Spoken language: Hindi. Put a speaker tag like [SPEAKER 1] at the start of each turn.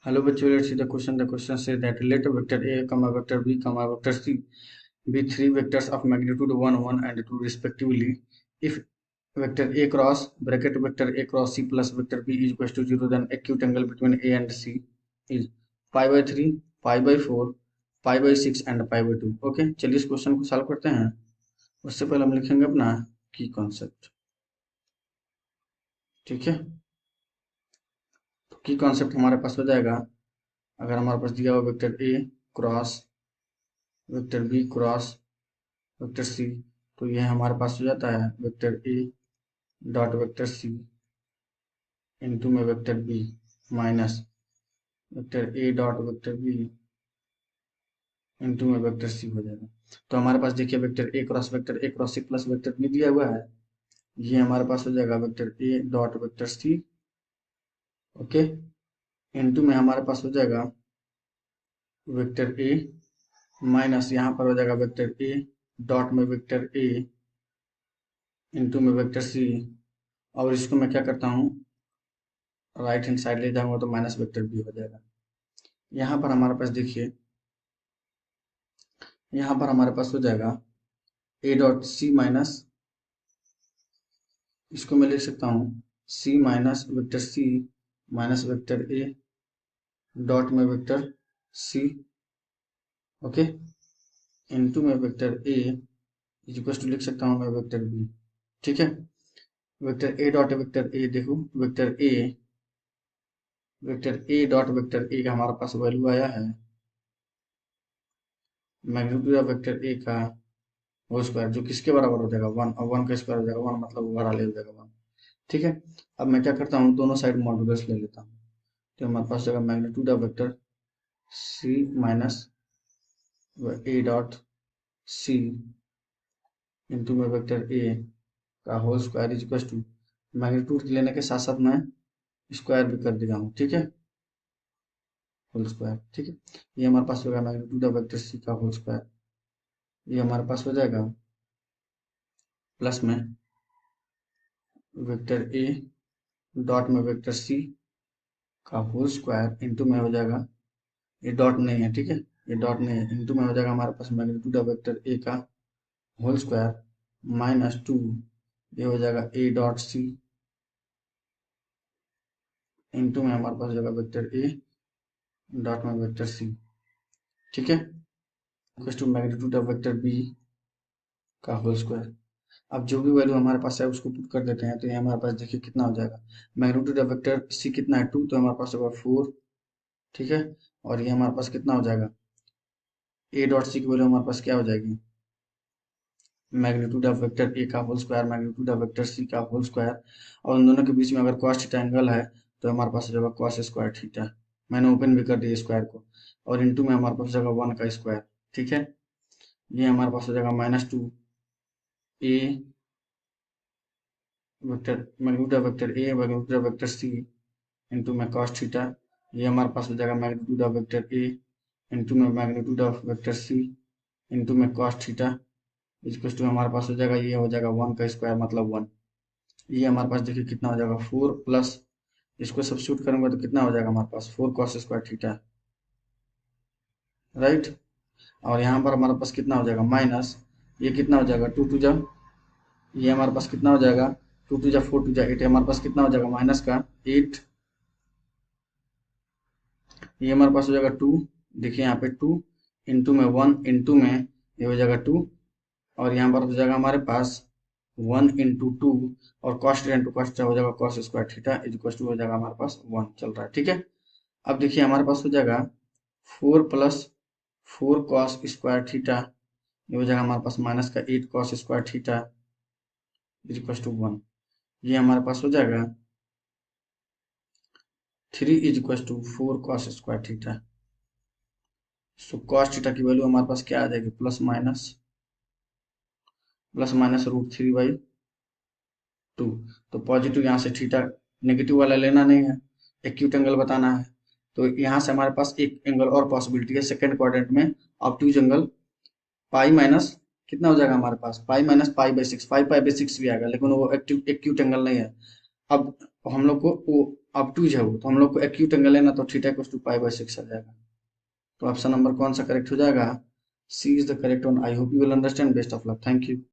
[SPEAKER 1] Hello, bachcho, let's see the question. The question says that let vector A, vector B, vector C be three vectors of magnitude 1, 1 and 2 respectively. If vector A cross bracket vector A cross C plus vector B is equals to 0, then acute angle between A and C is pi by 3, pi by 4, pi by 6 and pi by 2. Okay, चलिए इस क्वेश्चन को सॉल्व करते हैं। उससे पहले हम लिखेंगे अपना की कॉन्सेप्ट। ठीक है, तो की कॉन्सेप्ट हमारे पास हो जाएगा, अगर हमारे पास दिया हुआ vector A cross vector B cross vector C, तो यह हमारे पास हो जाता है vector A dot vector C into में vector B minus vector A dot vector B into में वेक्टर सी हो जाएगा। तो हमारे पास देखिए vector A cross C plus vector B दिया हुआ है, ये हमारे पास हो जाएगा vector A dot vector C, okay, into में हमारे पास हो जाएगा वेक्टर ए माइनस यहाँ पर हो जाएगा वेक्टर ए डॉट में वेक्टर ए इंटू में वेक्टर सी, और इसको मैं क्या करता हूँ राइट हैंड साइड ले जाऊंगा तो माइनस वेक्टर बी हो जाएगा। यहाँ पर हमारे पास देखिए, यहाँ पर हमारे पास हो जाएगा ए डॉट सी माइनस, इसको मैं लिख सकता हूँ C minus vector C minus vector A dot में वेक्टर सी, ओके, इनटू में vector A is equal to लिख सकता हूँ मैं वेक्टर बी। ठीक है, vector A dot vector A, देखो vector A dot vector A का हमारे पास वैल्यू आया है मैग्नीट्यूड ऑफ वेक्टर ए का होल स्क्वायर, जो किसके बराबर हो जाएगा 1, और 1 का स्क्वायर हो जाएगा 1, मतलब ओवरऑल हो जाएगा 1। ठीक है, अब मैं क्या करता हूँ दोनों साइड मॉडुलस ले लेता हूँ, तो हमारे पास जाएगा magnitude of vector C minus A dot C into में वेक्टर ए का whole square is equal to magnitude लेने के साथ साथ मैं स्क्वायर भी कर दिया हूँ। ठीक है, होल स्क्वायर। ठीक है, ये हमारे पास होगा मैग्नीट्यूड ऑफ वेक्टर सी का होल स्क्वायर, ये हमारे पास हो जाएगा प्लस में वेक्टर ए डॉट में वेक्टर सी का होल स्क्वायर इंटू में हो जाएगा, ये डॉट नहीं है, ठीक है, ये डॉट नहीं है, इंटू में हो जाएगा हमारे पास मैग्नीट्यूड ऑफ वेक्टर ए का होल स्क्वायर माइनस 2, ये हो जाएगा ए डॉट सी इंटू में हमारे पास हो जाएगा वेक्टर ए डॉट में वेक्टर सी। ठीक है, equal to magnitude of vector B का होल स्क्वायर। अब जो भी वैल्यू हमारे पास है उसको पुट कर देते हैं, तो ये हमारे पास देखिए कितना हो जाएगा, मैग्नीट्यूड ऑफ वेक्टर सी कितना है 2, तो हमारे पास होगा 4। ठीक है, और ये हमारे पास कितना हो जाएगा ए डॉट सी की वैल्यू हमारे पास क्या हो जाएगी मैग्नीट्यूड ऑफ वेक्टर ए का whole square magnitude of vector C का होल स्क्वायर, और उन दोनों के बीच में अगर कॉस थीटा एंगल है तो हमारे पास हो जाएगा कॉस स्क्वायर थीटा, मैंने ओपन भी कर दिया स्क्वायर को, और इंटू में हमारे पास हो जाएगा 1 का स्क्वायर। ठीक है, ये हमारे पास हो जाएगा -2 A vector magnitude of vector A magnitude of vector C into में कॉस थीटा, ये हमारे पास हो जाएगा magnitude of vector A into में magnitude of vector C into में कॉस थीटा इक्वल टू हमारे पास हो जाएगा, ये हो जाएगा 1 का स्क्वायर मतलब 1। ये हमारे पास देखिए कितना हो जाएगा 4 प्लस, इसको सब्स्टिट्यूट करेंगे तो कितना हो जाएगा हमारे पास 4 कॉस स्क्वायर थीटा, राइट। और यहाँ पर हमारे पास कितना हो जाएगा माइनस, ये कितना हो जाएगा 2 टू जा, ये हमारे पास कितना हो जाएगा 2 टू जा 4 टू जा 8, हमारे पास कितना हो जाएगा माइनस का 8, ये हमारे पास हो जाएगा 2, देखिए यहाँ पे 2 इंटू में 1 इंटू में ये हो जाएगा 2, और यहाँ पर हो जाएगा हमारे पास 1 इंटू 2, और कॉस्ट इंटू कॉस्ट हो जाएगा cos square theta is equal to हो जाएगा हमारे पास 1 चल रहा है। ठीक है, अब देखिए हमारे पास हो जाएगा 4 प्लस 4 कॉस स्क्वायर थीटा, ये हो जाएगा हमारे पास माइनस का 8 cos square theta is equal to 1, ये हमारे पास हो जाएगा 3 is equal to 4 cos square theta. So cos theta की वैल्यू हमारे पास क्या आ जाएगी प्लस माइनस √3/2। तो पॉजिटिव यहाँ से थीटा नेगेटिव वाला लेना नहीं है, एक्यूट एंगल बताना है, तो यहाँ से हमारे पास एक एंगल और पॉसिबिलिटी है सेकंड क्वाड्रेंट में, ऑब्ट्यूज एंगल पाई माइनस कितना हो जाएगा हमारे पास पाई माइनस पाई/6 भी आएगा, लेकिन वो एक्यूट एंगल नहीं है। अब हम लोग को वो ऑब्टूज है वो, तो हम लोग को एक्यूट एंगल है ना, तो theta equals to pi by 6 आ जाएगा। तो ऑप्शन नंबर कौन सा करेक्ट हो जाएगा? C is the correct one. I hope you will understand. Best of luck. Thank you.